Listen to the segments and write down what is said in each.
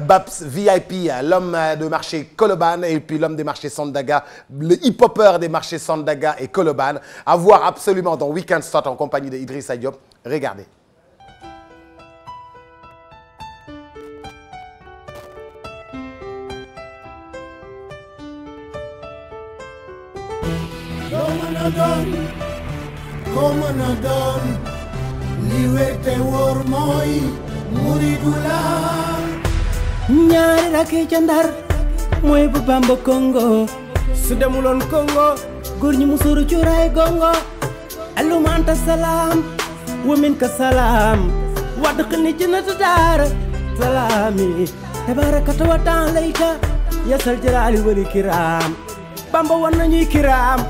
Babs VIP, l'homme de marché Colobane et puis l'homme des marchés Sandaga, le hip-hopper des marchés Sandaga et Colobane. À voir absolument dans Weekend Start en compagnie de Idrissa Diop. Regardez. Como na don li wete wor mooy muridula ñaari rakki ca Ndar mooy bu Bamba Congo su demuloon Congo góor ñi musuru cuuraay gongo alumanta salaam wamin ka salaam wadd xilni jannatu daar salaami tabarakata wa ta'alayta yasal jalaali wali kiram Bamba wan nañuy kiram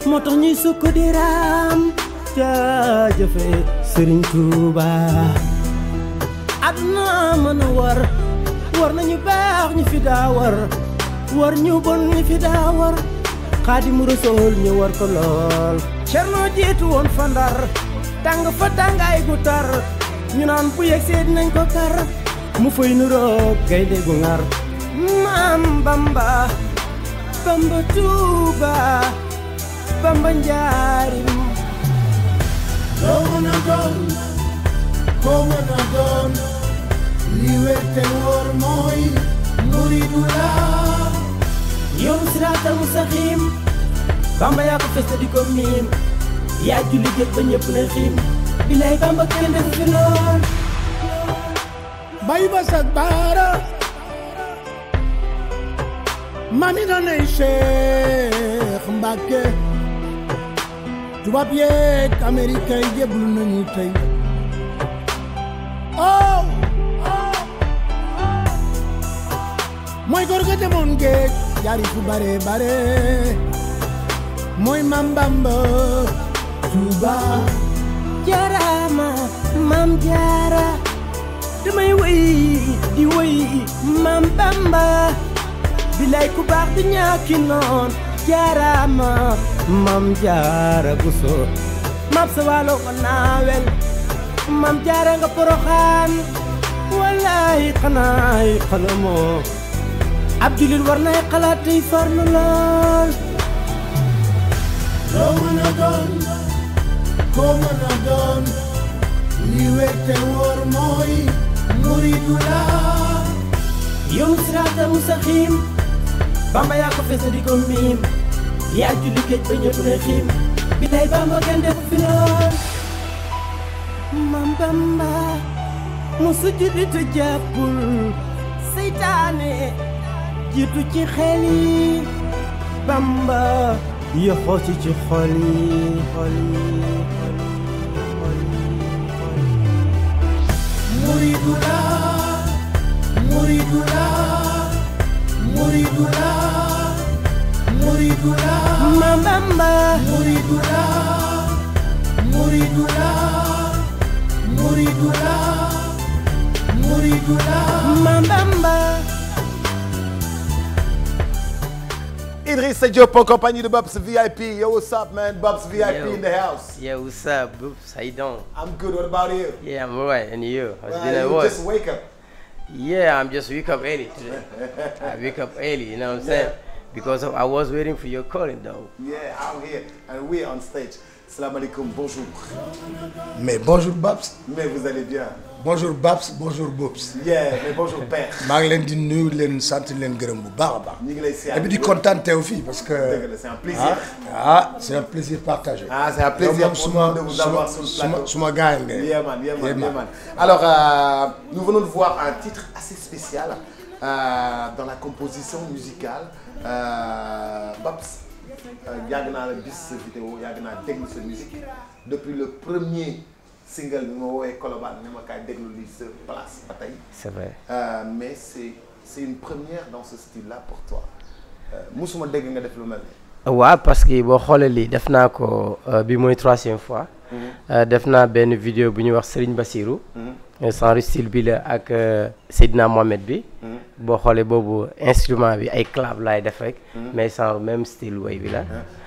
moo tax ñuy sukk di raam jaajëfe Serigne Touba aduna mën a war nañu baax ñu fi daa war ñu bon ñu fi daa war Xaadimu Rasuul ñu war ko lool Cerno jiitu woon fa Ndar tàng fa tàngaay gu tar ñu naan bu yegsee dinañ ko kar mu fay nu roog gaynde gu ngar maam Bamba Touba Bamba njaarim como na don li wete wor mooy muridula yoon siraatal mustaqim Bamba yaa ko feste di ko miim yaa julli jëf ba ñëpp ne xiim bilaay Bamba kenn def fi lool bay ba sak baara mami na ne Cheikh Mbacke tubaab yeeg américain jéblu nañu tey oh mooy góor ga demoon géej jaari fu bare bare mooy Maam Bamba Tuuba jaaraama Maam Jaara damay di wéy Maam Bamba bilaay ku baax di ñaaki noon jaaraama Maam Jaara Buso mab sa waalo ko naawel Maam Jaara nga Poroxaan wallaay xanaay xalamoo ab julit war nay xalaat tey farlu lool loo mën a doon koo mën a doon li wete wóor mooy muridula yow siraatal mustaqim Bamba yaa ko fese di ko miim yaa julli géej ba ñëpp ne xiim bilaay Bamba kenn def fi lool Maam Bamba musu julli te jàppul seytaane jiitu ci xel yi Bamba yoxoo ci xol yi muridula Maam Bamba muridula Maam Bamba Idrissa Diop en compagnie de Babs VIP. Yo, what's up, man? Babs VIP in the house. Yeah, what's up, Boops? How you doing? I'm good. What about you? Yeah, I'm alright. And you? You just wake up. Yeah, I'm just wake up early today. I wake up early, you know what I'm saying? Because I was waiting for your calling, though. Yeah, I'm here and we're on stage. Salam alaikum, bonjour. Mais bonjour Babs. Mais vous allez bien. Bonjour Babs, bonjour Boops. Yeah, mais bonjour père. maa ngi leen di nuyu leen sant leen gërëm bu baax a baax. ñu ngi lay siyaar. et puis di kontaan teew fii parce que. c'est un plaisir. C'est un plaisir partagé. C'est un plaisir pour nous de vous avoir sur le plateau. suma gars yi nga. Yeah man. Alors, nous venons de voir un titre assez spécial dans la composition musicale. Babs, yàgg naa la gis sa vidéo yàgg naa déglu sa musique depuis le premier single bi ma woowee Colobane ne ma kaay déglu li sa place ba tey. C'est vrai. Mais c'est une première dans ce style-là pour toi. musuma dégg nga def lu mel ni. waaw parce que boo xoolee lii def naa ko bi mooy 3e fois. def naa benn vidéo bu ñuy wax Serigne Bassirou. sans style bi la ak Seydina Mohamed bi. boo xoolee boobu instrument bi ay clap laay def rek. mais sans même style way bi la.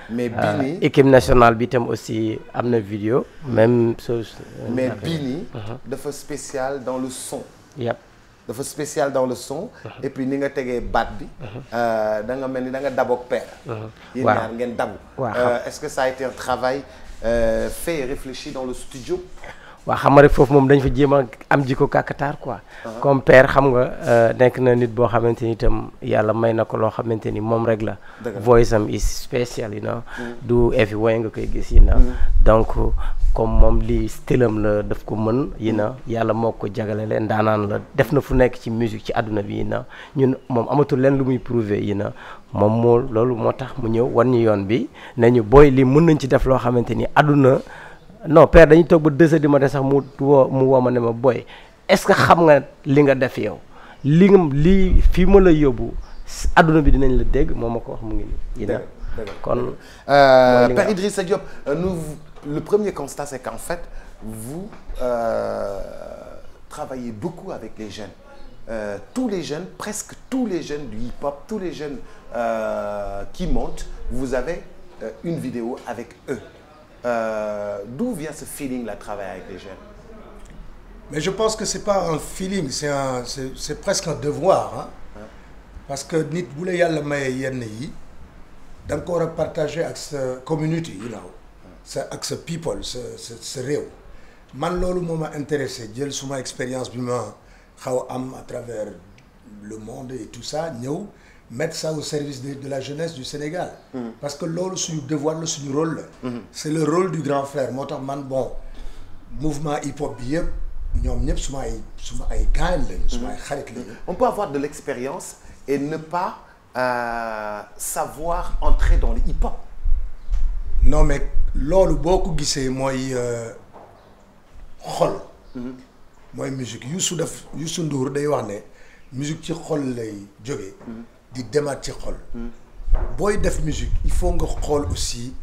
mais bii nii équipe nationale bi tam aussi am na vidéo même chose. mais bii nii dafa spécial dans le son. Yep. dafa spécial dans le son. et puis ni nga tegee baat bi. da nga mel ni da nga daboog père. yéen ñaar ngeen dabu. est-ce que ça a été un travail fait et réfléchi dans le studio. waaw xam nga rek foofu moom dañ fa jéem a am jikko kàkkataar quoi. comme père xam nga nekk na nit boo xamante ni itam yàlla may na ko loo xamante ni moom rek la. voice am is special you know. du everywhere nga koy gis you know. donc comme moom lii stylam la daf ko mën you know yàlla moo ko jagale leen daanaan la def na fu nekk ci musique ci àdduna bi you know ñun moom amatul leen lu muy prouver you know moom moo loolu moo tax mu ñëw wan ñu yoon bi ne ñu booy lii mën nañ ci def loo xamante ni àdduna. non père dañuy toog ba 2 heures du matin sax mu woo ma ne ma boy est-ce que xam nga li nga def yow lii fii ma la yóbbu adduna bi dinañ la dégg moo ma ko wax mu ngi nii. kon Père Idrissa Diop le premier constat c'est qu'en fait vous travaillez beaucoup avec les jeunes tous les jeunes presque tous les jeunes du hip-hop tous les jeunes qui montent vous avez une vidéo avec eux. D'où vient ce feeling-là, travailler avec les jeunes? Mais je pense que c'est pas un feeling, c'est presque un devoir, hein? Parce que nit bu la yàlla maye yenn yi da nga ko war a partager ak sa community, you know, ak sa people, sa réew. Man loolu moo ma intéressé jël suma expérience bi ma xaw am à travers le monde et tout ça ñëw. Mettre ça au service de la jeunesse du Sénégal. Parce que loolu suñu devoir la suñu rôle la. C'est le rôle du grand frère moo tax man bon mouvement hip hop bi yëpp ñoom ñëpp suma ay gaañ lañu. suma ay xarit lañu. On peut avoir de l'expérience et ne pas savoir entrer dans le hip hop. Non mais loolu boo ko gisee mooy xol. mooy musique Youssou Ndour day wax ne musique ci xol lay jógee. di demaat ci xol. booy def musique il faut nga xool aussi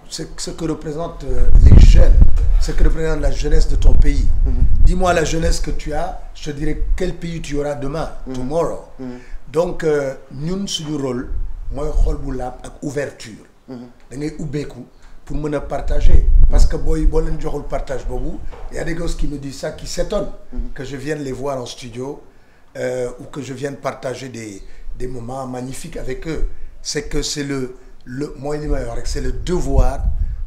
ce que représente les jeunes ce que représente la jeunesse de ton pays. Dis-moi la jeunesse que tu as je te dirai quel pays tu auras demain. tomorrow. donc ñun suñu rôle mooy xol bu laab ak ouverture. da ngay ubbeeku pour mën a partager. parce que boo leen joxul partage boobu y a des gosses qui me disent ça qui s'étonnent que je vienne les voir en studio. Ou que je vienne partager des moments magnifiques avec eux. C'est que c'est mooy li may wax rek c'est le devoir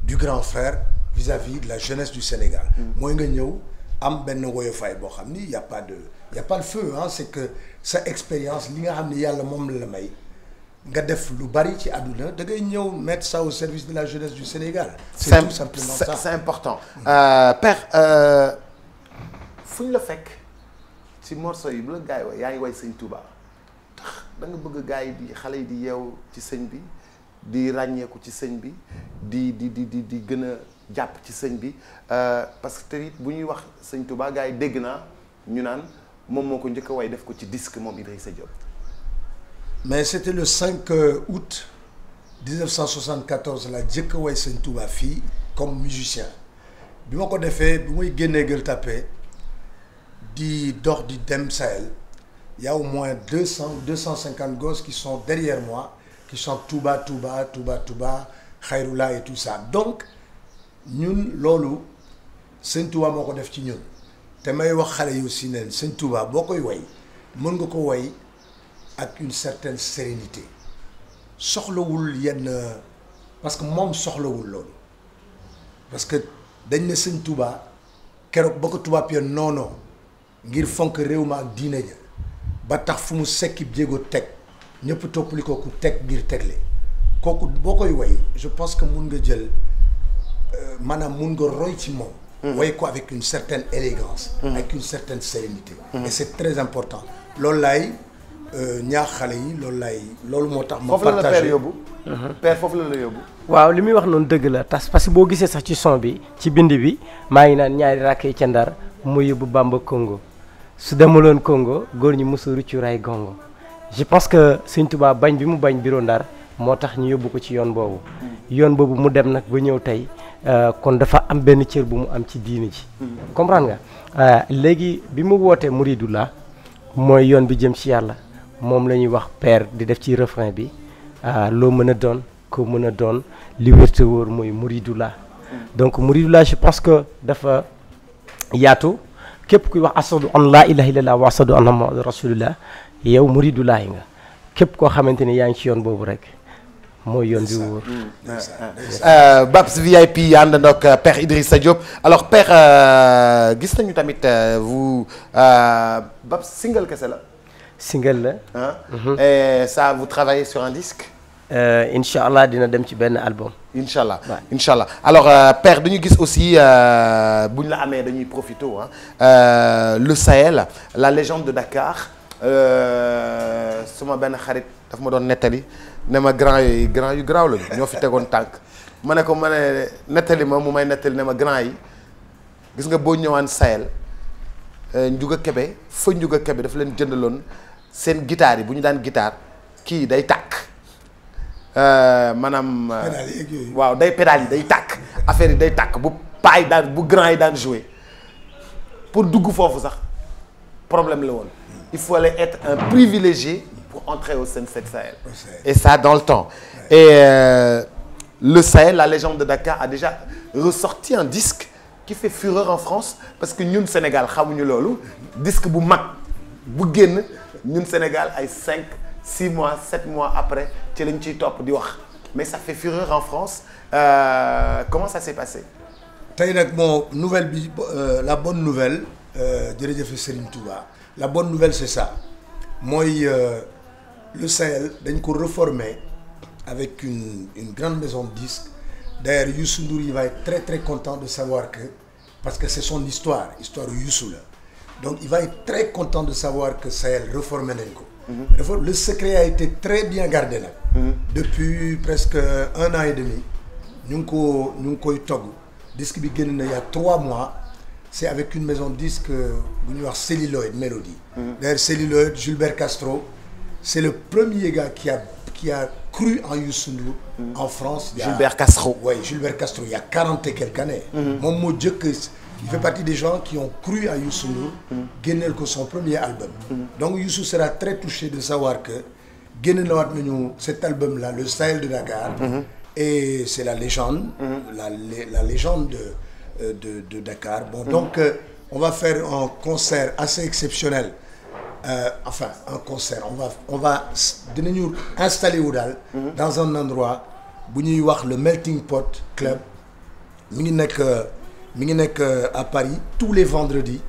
du grand frère vis-à-vis de la jeunesse du Sénégal. mooy nga ñëw am benn woyofaay boo xam ni y a pas le feu hein. C'est que sa expérience li nga xam ni yàlla moom la may nga def lu bari ci àdduna da ngay ñëw mettre ça au service de la jeunesse du Sénégal. C'est tout simplement ça. C'est important. Père fu ñu la fekk. ci morceau yi bu la gars yi yaa ngi way sëñ Touba tax da nga bëgg gars yi di xale yi di yeew ci sëñ bi di ràññeeku ci sëñ bi di gën a jàpp ci sëñ bi parce que te it bu ñuy wax sëñ Touba gars yi dégg naa ñu naan moom moo ko njëkk a way def ko ci disque moom Idrissa Diop. mais c'était le 5 août 1974 la njëkk a way sëñ Touba fii comme musicien bi ma ko defee bi muy génnee Gueule Tapée di dox di dem Sahel il y a au moins 250 gosses qui sont derrière moi qui chantent Touba Touba Touba Touba Khayroula et tout ça donc ñun loolu sëñ Touba moo ko def ci ñun te may wax xale yi aussi ne sëñ Touba boo koy way mën nga ko way ak une certaine sérénité soxlawul yenn parce que moom soxlawul loolu parce que dañ ne sëñ Touba keroog ba ko tubaab ya non ngir fonk réew ma ak diine ja ba tax fu mu sekki jéego teg ñëpp toppali ko ku teg ngir tegle kooku boo koy way je pense que mun nga jël maanaam mun nga roy ci moom. way ko avec une certaine élégance. avec une certaine sérénité. et c'est très important loolu laay ñaax xale yi loolu moo tax. ma partagé foofu la la père foofu la yóbbu. waaw li muy wax noonu dëgg la parce que boo gisee sax ci son bi ci bind bi maa ngi naan ñaari rakk yi ca Ndar mu yóbbu Bamba Congo. su demuloon Congo góor ñi mosu ruccu ray gongo je pense que Sëñ Tuubaa bañ bi mu bañ biro Ndar moo tax ñu yóbbu ko ci yoon boobu mu dem nag ba ñëw tey kon dafa am benn cër bu mu am ci diini ji comprendre nga léegi bi mu wootee Mouridullah mooy yoon bi jëm ci yàlla moom la ñuy wax père di def ci refrain bi loo mën a doon ko mën a doon li wér te wóor mooy Mouridullah donc Mouridullah je pense que dafa yaatu képp kuy wax asadu an laa ilaha illallah wa asadu anna muhammadan rasulullah yow muridulaahi nga képp koo xamante ni yaa ngi ci yoon boobu rek mooy yoon bi wóor. Babs VIP àndandoo ak Père Idrissa Diop alors Père gis nañu tamit vous Babs single kese la. single la. Et ça vous travaillez sur un disque. incha allah dina dem ci benn album. incha allah incha allah alors Père dañu gis aussi bu ñu la amee dañuy profité le Sahel la légende de Dakar suma benn xarit daf ma doon nettali ne ma grand yu garaaw lañu ñoo fi tegoon tànk ma ne ko ma ne nettali ma mu may nettali ne ma grand yi gis nga boo ñëwaan Sahel Ndiouga Kébé fa Ndiouga Kébé daf leen jëndaloon seen guitare yi bu ñu daan guitare kii day tàkk. maanaam waaw day pédale yi day tàkk affaire yi day tàkk bu paay daan bu grand yi daan jouer pour dugg foofu sax problème la woon il fallait être un privilégié pour entrer au Sunset Sahel et ça dans le temps et le Sahel la légende de Dakar a déjà ressorti un disque qui fait fureur en France parce que ñun Sénégal xamuñu loolu disque bu mag bu génn ñun Sénégal ay 6 mois 7 mois après ci lañ ciy topp di wax mais ça fait fureur en France comment ça s'est passé. tey nag bon nouvelle bi la bonne nouvelle jërëjëf Serigne Touba la bonne nouvelle c'est ça mooy le Sahel dañ ko reformer avec une grande maison de disques d'ailleurs Youssou Ndour il va être très très content de savoir que parce que c'est son histoire Youssou la donc il va être très content de savoir que Sahel reformer nañ ko. Le secret a été très bien gardé nag. Depuis presque 1 an et demi ñu ngi koy togg disque bi génn na il y a 3 mois c'est avec une maison de disque bu ñuy wax Celluloid Melody. D'ailleurs Celluloid Gilbert Castro c'est le premier gars qui a cru en Youssou Ndour en France. Gilbert Castro. Oui, Gilbert Castro il y a 40 et quelques années. moom moo jëkk il fait partie des gens qui ont cru à Youssou Ndour génneel ko son premier album donc Youssou sera très touché de savoir que génne na waat nañu cet album là le Sahel de Dakar et c'est la légende la légende de Dakar bon donc on va faire un concert assez exceptionnel enfin un concert on va dinañu installer wu daal dans un endroit bu ñuy wax le Melting Pot Club mi ngi nekk à Paris tous les vendredis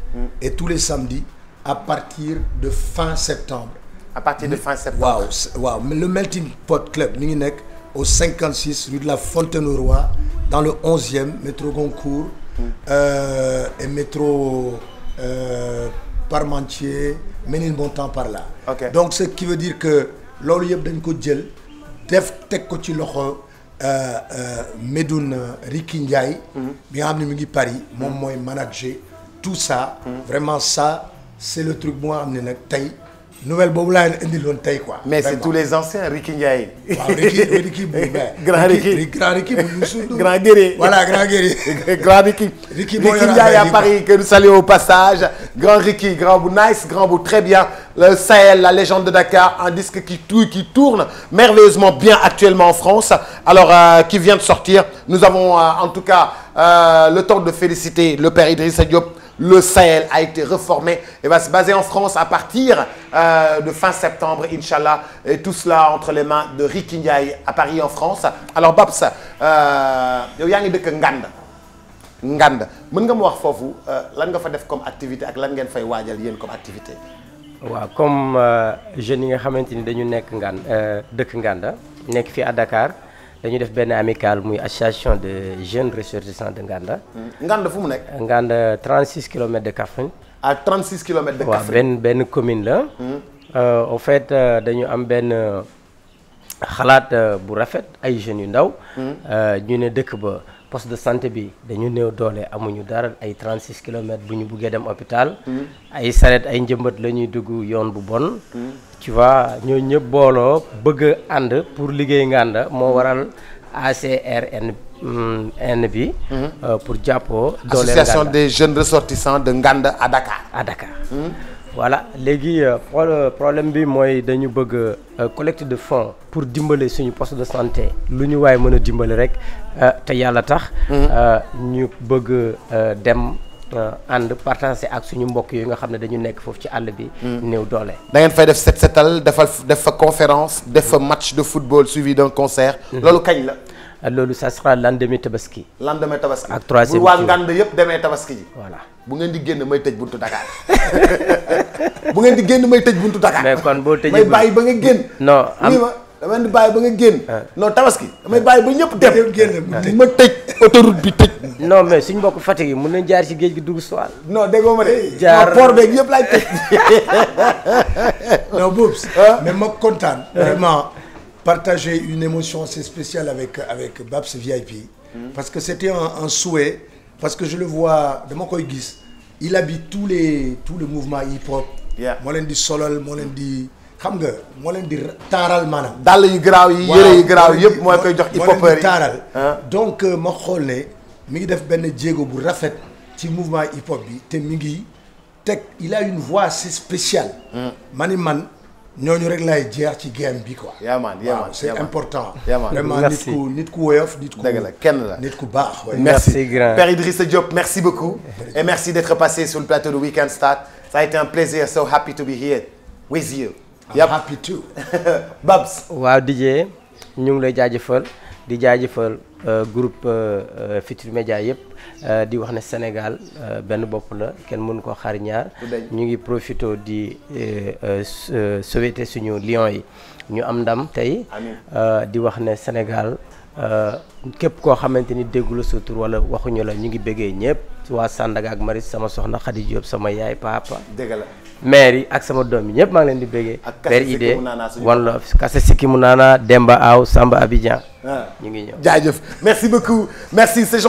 et tous les samedis à partir de fin septembre. À partir de fin septembre. waaw le Melting Pot Club mi ngi nekk au 56 rue de la Fontaine-au-Roi dans le 11e métro Goncourt et métro Parmentier Ménil Bontemps par là. Okay. Donc ce qui veut dire que loolu yëpp dañ ko jël teg ko ci loxo. Medoune Ricky Ndiaye bi nga xam ne mi ngi Paris moom mooy manager tout ça vraiment ça c'est le truc bu nga xam ne nag tey nouvelle boobu laa leen indiloon tey quoi. mais vraiment. C'est tous les anciens Ricky Ndiaye. waaw Ricky bu grand Ricky bu Youssou Ndour. grand guerrier. Voilà grand guerrier. grand Ricky. Ricky Ndiaye à Paris que nous saluons au passage. grand Ricky grand bu nice grand bu très bien. Le Sahel la légende de Dakar un disque qui tourne merveilleusement bien actuellement en France alors qui vient de sortir nous avons en tout cas le temps de féliciter le Père Idrissa Diop. Le Sahel a été reformé et va se baser en France à partir de fin septembre Inch'Allah et tout cela entre les mains de Ricky Ndiaye à Paris en France alors Babs yow yaa ngi dëkk Nganda mën nga ma wax foofu lan nga fa def comme activité ak lan ngeen fay waajal yéen comme activité. waaw comme jeunes yi nga xamante ni dañu nekk dëkk Nganda nekk fii à Dakar dañu def benn amicale muy association de jeunes ressortissants de Nganda. Nganda fu mu nekk. Nganda 36 kilomètres de Kaffrine. à 36 kilomètres de Kaffrine. waaw benn commune la. au fait dañu am benn xalaat bu rafet ay jeunes yu ndaw. ñu ne dëkk ba poste de santé bi dañu néew doole amuñu dara ay 36 kilomètres bu ñu buggee dem hôpital. ay saret ay njëmbat la ñuy dugg yoon bu bon. tu vois ñoo ñëpp booloo bëgg a ànd pour liggéey Nganda moo waral ACRN bi. pour jàppoo. dooleel association des jeunes ressortissants de Nganda à Dakar. à Dakar. voilà léegi problème bi mooy dañu bëgg collecte de fonds pour dimbale suñu poste de santé lu ñu waaye mën a dimbale rek te yàlla tax. ñu bëgg dem ànd partager ak suñu mbokk yooyu nga xam ne dañu nekk foofu ci àll bi. néew doole. da ngeen fay def set setal def fa conférence def fa match de football suivi d'un concert. loolu kañ la. loolu ça sera lendemain tabaski. lendemain tabaski ak troisième bu waa ngand yëpp demee tabaski ji. voilà bu ngeen di génn may tëj buntu Dakar bu ngeen di génn may tëj buntu Dakar. mais kon boo tëjee may bàyyi ba nga génn. non am dama di bàyyi ba nga génn. non tabaski damay bàyyi ba ñëpp dem. génn ma tëj autoroute bi tëj. non mais suñ mbokk Fatick yi mën nañ jaar ci géej gi dugg Joal. non déggoo ma de. jaar port beeg yëpp laay tëj. non Boubs mais ma kontaan vraiment partager une émotion assez spéciale avec Babs VIP parce que c'était un souhait parce que je le vois dama koy gis il habite tout le mouvement hip-hop moo leen di solal moo leen di xam nga moo leen di taaral maanaam dàll yu garaaw yi yére yu garaaw yëpp mooy koy jox hip-hopeur yi taaral donc ma xool ne mi ngi def benn jéego bu rafet ci mouvement hip-hop bi te mi ngi teg il a une voix assez spéciale man ñooñu rek laay jeex ci game bi quoi. C'est important. Vraiment nit ku woyof nit ku dëgg la kenn la nit ku baax. merci grand Père Idrissa Diop merci beaucoup. et merci d'être passé sur le plateau de Weekend Start. Ça a été un plaisir, so happy to be here with you. I'm happy too. Babs. waaw DJ ñu ngi lay jaajëfal di jaajëfal groupe Futurs Médias yëpp di wax ne Sénégal benn bopp la kenn mënu ko xar ñaar. ñu ngi profité di souhaiter suñu Lions yi ñu am ndam tey. di wax ne Sénégal képp koo xamante ni déggu la sa tur wala waxuñu la ñu ngi bëggee ñëpp waa Sandaga ak Maris sama soxna Khady Diop sama yaay papa. dëgg la. maire yi ak sama doom yi ñëpp maa ngi leen di bëggee. ak Père Idé One Love Kase Sikki Munana Demba Aw Samba Abidjan. ñu ngi ñëw jaajëf merci beaucoup merci c'est gentil.